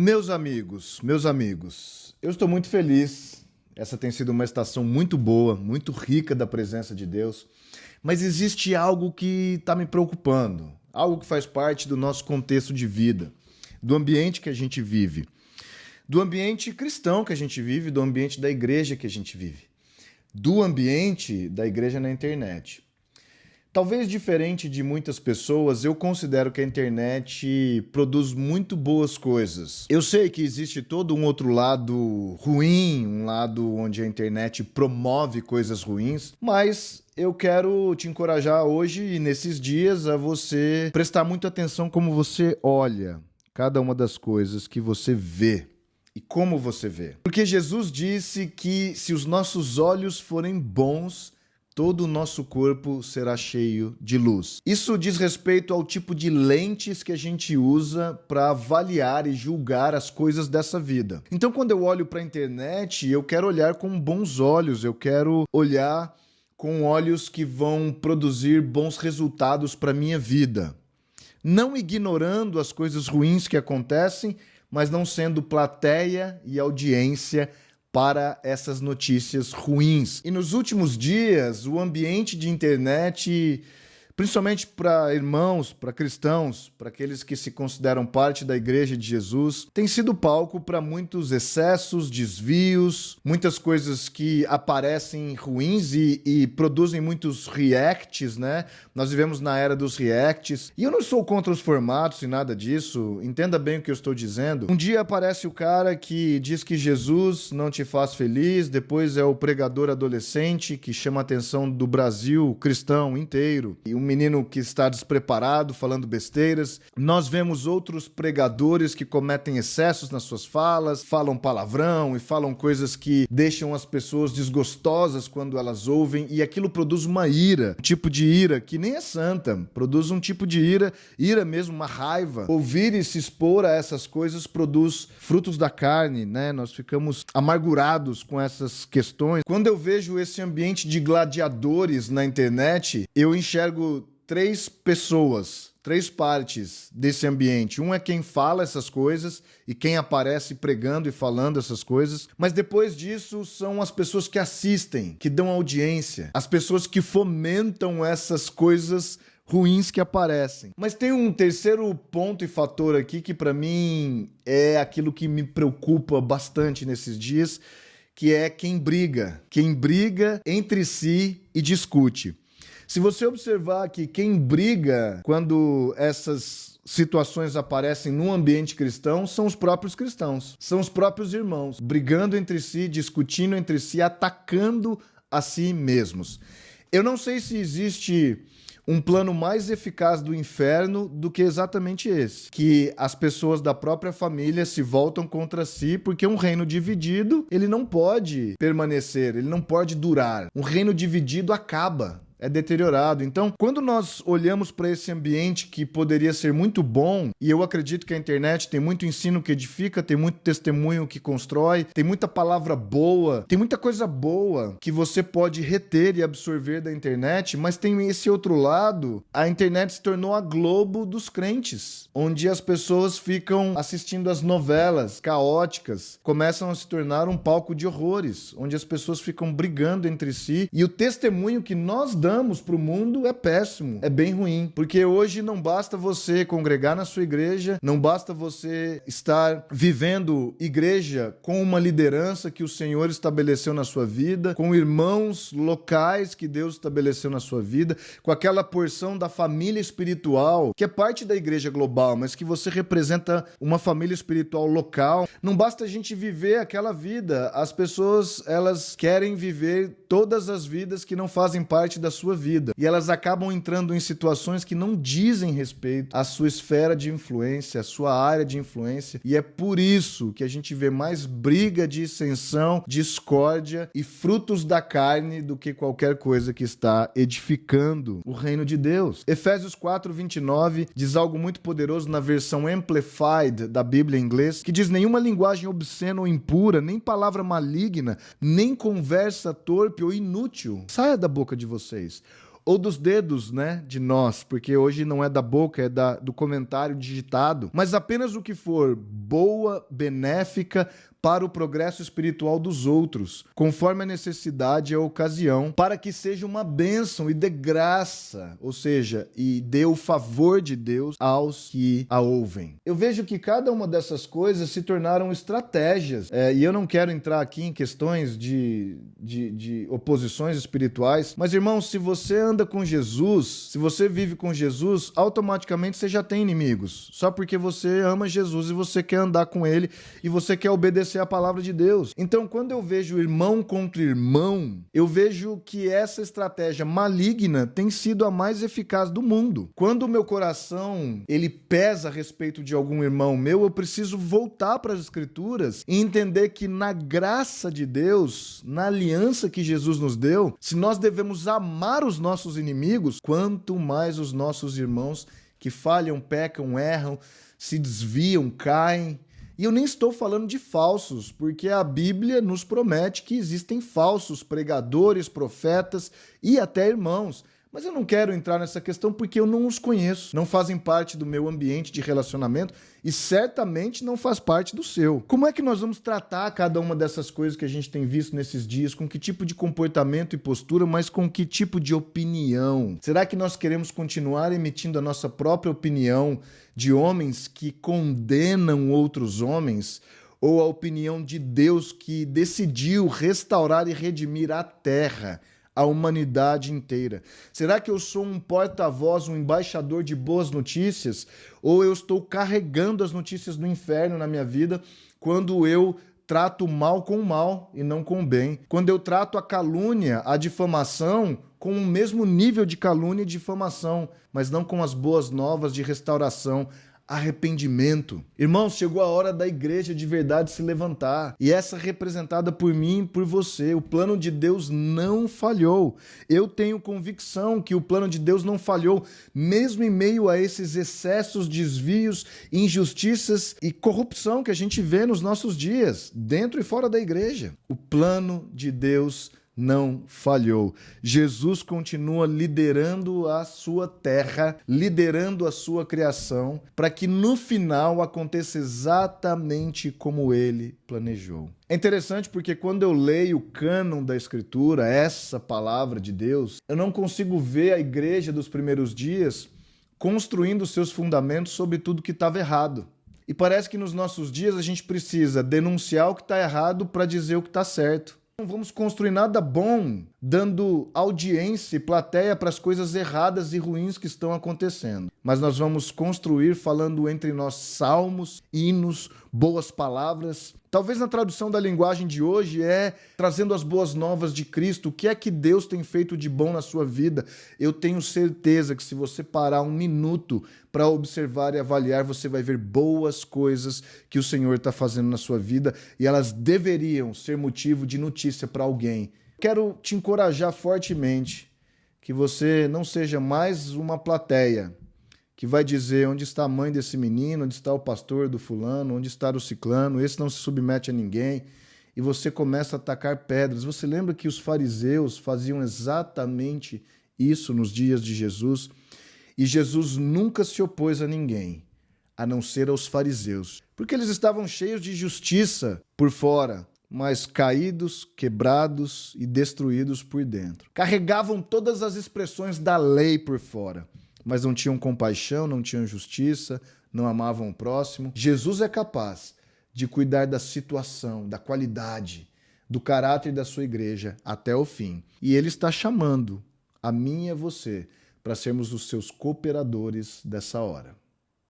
Meus amigos, eu estou muito feliz. Essa tem sido uma estação muito boa, muito rica da presença de Deus. Mas existe algo que está me preocupando, algo que faz parte do nosso contexto de vida, do ambiente que a gente vive, do ambiente cristão que a gente vive, do ambiente da igreja que a gente vive, do ambiente da igreja na internet. Talvez diferente de muitas pessoas, eu considero que a internet produz muito boas coisas. Eu sei que existe todo um outro lado ruim, um lado onde a internet promove coisas ruins, mas eu quero te encorajar hoje e nesses dias a você prestar muita atenção como você olha cada uma das coisas que você vê. E como você vê. Porque Jesus disse que se os nossos olhos forem bons, todo o nosso corpo será cheio de luz. Isso diz respeito ao tipo de lentes que a gente usa para avaliar e julgar as coisas dessa vida. Então, quando eu olho para a internet, eu quero olhar com bons olhos, eu quero olhar com olhos que vão produzir bons resultados para a minha vida. Não ignorando as coisas ruins que acontecem, mas não sendo plateia e audiência para essas notícias ruins. E nos últimos dias, o ambiente de internet, principalmente para irmãos, para cristãos, para aqueles que se consideram parte da Igreja de Jesus, tem sido palco para muitos excessos, desvios, muitas coisas que aparecem ruins e produzem muitos reacts, né? Nós vivemos na era dos reacts. E eu não sou contra os formatos e nada disso, entenda bem o que eu estou dizendo. Um dia aparece o cara que diz que Jesus não te faz feliz, depois é o pregador adolescente que chama a atenção do Brasil cristão inteiro. E um menino que está despreparado, falando besteiras. Nós vemos outros pregadores que cometem excessos nas suas falas, falam palavrão e falam coisas que deixam as pessoas desgostosas quando elas ouvem, e aquilo produz uma ira, um tipo de ira que nem é santa, produz um tipo de ira mesmo, uma raiva. Ouvir e se expor a essas coisas produz frutos da carne, né? Nós ficamos amargurados com essas questões. Quando eu vejo esse ambiente de gladiadores na internet, eu enxergo três pessoas, três partes desse ambiente. Um é quem fala essas coisas e quem aparece pregando e falando essas coisas. Mas depois disso são as pessoas que assistem, que dão audiência, as pessoas que fomentam essas coisas ruins que aparecem. Mas tem um terceiro ponto e fator aqui que para mim é aquilo que me preocupa bastante nesses dias, que é quem briga entre si e discute. Se você observar que quem briga quando essas situações aparecem no ambiente cristão são os próprios cristãos, são os próprios irmãos, brigando entre si, discutindo entre si, atacando a si mesmos. Eu não sei se existe um plano mais eficaz do inferno do que exatamente esse, que as pessoas da própria família se voltam contra si, porque um reino dividido, ele não pode permanecer, ele não pode durar. Um reino dividido acaba. É deteriorado. Então, quando nós olhamos para esse ambiente que poderia ser muito bom, e eu acredito que a internet tem muito ensino que edifica, tem muito testemunho que constrói, tem muita palavra boa, tem muita coisa boa que você pode reter e absorver da internet, mas tem esse outro lado. A internet se tornou a Globo dos crentes, onde as pessoas ficam assistindo as novelas caóticas, começam a se tornar um palco de horrores, onde as pessoas ficam brigando entre si, e o testemunho que nós damos para o mundo é péssimo, é bem ruim, porque hoje não basta você congregar na sua igreja, não basta você estar vivendo igreja com uma liderança que o Senhor estabeleceu na sua vida, com irmãos locais que Deus estabeleceu na sua vida, com aquela porção da família espiritual, que é parte da igreja global, mas que você representa uma família espiritual local. Não basta a gente viver aquela vida, as pessoas, elas querem viver todas as vidas que não fazem parte da sua vida. E elas acabam entrando em situações que não dizem respeito à sua esfera de influência, à sua área de influência. E é por isso que a gente vê mais briga, dissensão, discórdia e frutos da carne do que qualquer coisa que está edificando o reino de Deus. Efésios 4:29 diz algo muito poderoso na versão Amplified da Bíblia em inglês, que diz: nenhuma linguagem obscena ou impura, nem palavra maligna, nem conversa torpe ou inútil saia da boca de vocês. ou dos dedos, né, de nós, porque hoje não é da boca, é do comentário digitado, mas apenas o que for boa, benéfica, para o progresso espiritual dos outros, conforme a necessidade e a ocasião, para que seja uma bênção e dê graça, ou seja, e dê o favor de Deus aos que a ouvem. Eu vejo que cada uma dessas coisas se tornaram estratégias, e eu não quero entrar aqui em questões de oposições espirituais, mas irmãos, se você anda com Jesus, se você vive com Jesus, automaticamente você já tem inimigos, só porque você ama Jesus e você quer andar com ele e você quer obedecer a palavra de Deus. Então, quando eu vejo irmão contra irmão, eu vejo que essa estratégia maligna tem sido a mais eficaz do mundo. Quando o meu coração ele pesa a respeito de algum irmão meu, eu preciso voltar para as Escrituras e entender que na graça de Deus, na aliança que Jesus nos deu, se nós devemos amar os nossos inimigos, quanto mais os nossos irmãos que falham, pecam, erram, se desviam, caem. E eu nem estou falando de falsos, porque a Bíblia nos promete que existem falsos pregadores, profetas e até irmãos. Mas eu não quero entrar nessa questão porque eu não os conheço, não fazem parte do meu ambiente de relacionamento e certamente não faz parte do seu. Como é que nós vamos tratar cada uma dessas coisas que a gente tem visto nesses dias? Com que tipo de comportamento e postura, mas com que tipo de opinião? Será que nós queremos continuar emitindo a nossa própria opinião de homens que condenam outros homens? Ou a opinião de Deus que decidiu restaurar e redimir a terra, a humanidade inteira? Será que eu sou um porta-voz, um embaixador de boas notícias? Ou eu estou carregando as notícias do inferno na minha vida quando eu trato o mal com o mal e não com o bem? Quando eu trato a calúnia, a difamação com o mesmo nível de calúnia e difamação, mas não com as boas novas de restauração, arrependimento. Irmãos, chegou a hora da igreja de verdade se levantar. E essa representada por mim e por você. O plano de Deus não falhou. Eu tenho convicção que o plano de Deus não falhou, mesmo em meio a esses excessos, desvios, injustiças e corrupção que a gente vê nos nossos dias, dentro e fora da igreja. O plano de Deus não falhou. Jesus continua liderando a sua terra, liderando a sua criação, para que no final aconteça exatamente como ele planejou. É interessante porque quando eu leio o cânon da Escritura, essa palavra de Deus, eu não consigo ver a igreja dos primeiros dias construindo seus fundamentos sobre tudo que estava errado. E parece que nos nossos dias a gente precisa denunciar o que está errado para dizer o que está certo. Não vamos construir nada bom dando audiência e plateia para as coisas erradas e ruins que estão acontecendo. Mas nós vamos construir falando entre nós salmos, hinos, boas palavras. Talvez na tradução da linguagem de hoje trazendo as boas novas de Cristo. O que é que Deus tem feito de bom na sua vida? Eu tenho certeza que se você parar um minuto para observar e avaliar, você vai ver boas coisas que o Senhor está fazendo na sua vida e elas deveriam ser motivo de notícia para alguém. Quero te encorajar fortemente que você não seja mais uma plateia que vai dizer onde está a mãe desse menino, onde está o pastor do fulano, onde está o ciclano, esse não se submete a ninguém, e você começa a atacar pedras. Você lembra que os fariseus faziam exatamente isso nos dias de Jesus? E Jesus nunca se opôs a ninguém, a não ser aos fariseus, porque eles estavam cheios de justiça por fora, mas caídos, quebrados e destruídos por dentro. Carregavam todas as expressões da lei por fora, mas não tinham compaixão, não tinham justiça, não amavam o próximo. Jesus é capaz de cuidar da situação, da qualidade, do caráter da sua igreja até o fim. E ele está chamando a mim e a você para sermos os seus cooperadores dessa hora.